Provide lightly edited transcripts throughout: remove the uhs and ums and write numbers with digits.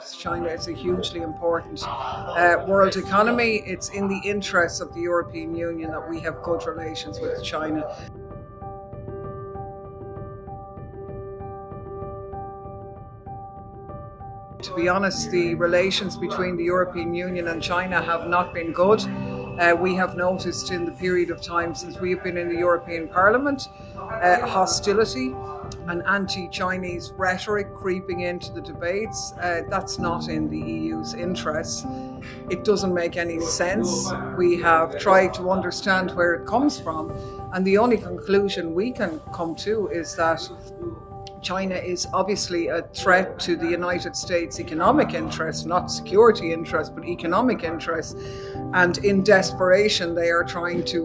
China is a hugely important world economy. It's in the interests of the European Union that we have good relations with China. To be honest, the relations between the European Union and China have not been good. We have noticed in the period of time since we have been in the European Parliament, hostility and anti-Chinese rhetoric creeping into the debates. That's not in the EU's interests. It doesn't make any sense. We have tried to understand where it comes from, and the only conclusion we can come to is that China is obviously a threat to the United States' economic interests, not security interests, but economic interests. And in desperation, they are trying to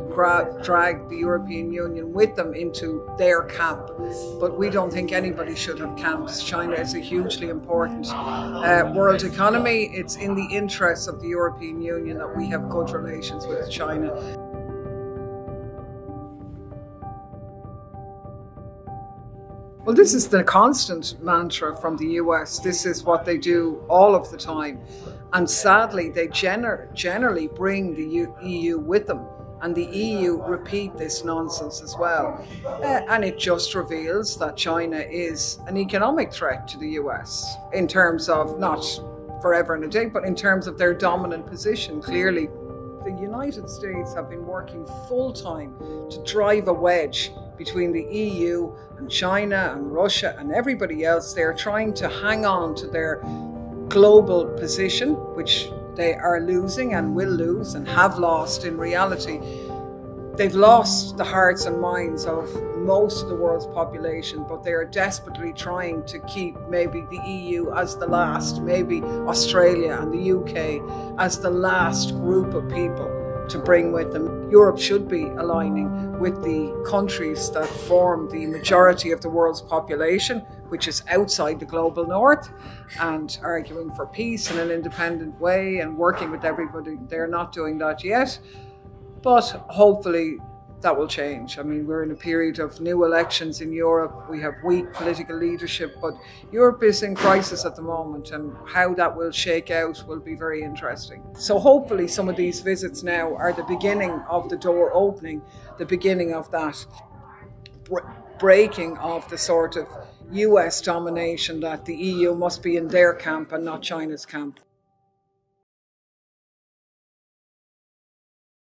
drag the European Union with them into their camp. But we don't think anybody should have camps. China is a hugely important world economy. It's in the interests of the European Union that we have good relations with China. Well, this is the constant mantra from the US. This is what they do all of the time. And sadly, they generally bring the EU with them. And the EU repeat this nonsense as well. And it just reveals that China is an economic threat to the US in terms of, not forever and a day, but in terms of their dominant position. Clearly, the United States have been working full-time to drive a wedge between the EU and China and Russia and everybody else. They're trying to hang on to their global position, which they are losing and will lose and have lost in reality. They've lost the hearts and minds of most of the world's population, but they are desperately trying to keep maybe the EU as the last, maybe Australia and the UK as the last group of people to bring with them. Europe should be aligning with the countries that form the majority of the world's population, which is outside the global north, and arguing for peace in an independent way and working with everybody. They're not doing that yet, but hopefully that will change. I mean, we're in a period of new elections in Europe. We have weak political leadership, but Europe is in crisis at the moment, and how that will shake out will be very interesting. So hopefully some of these visits now are the beginning of the door opening, the beginning of that breaking of the sort of US domination that the EU must be in their camp and not China's camp.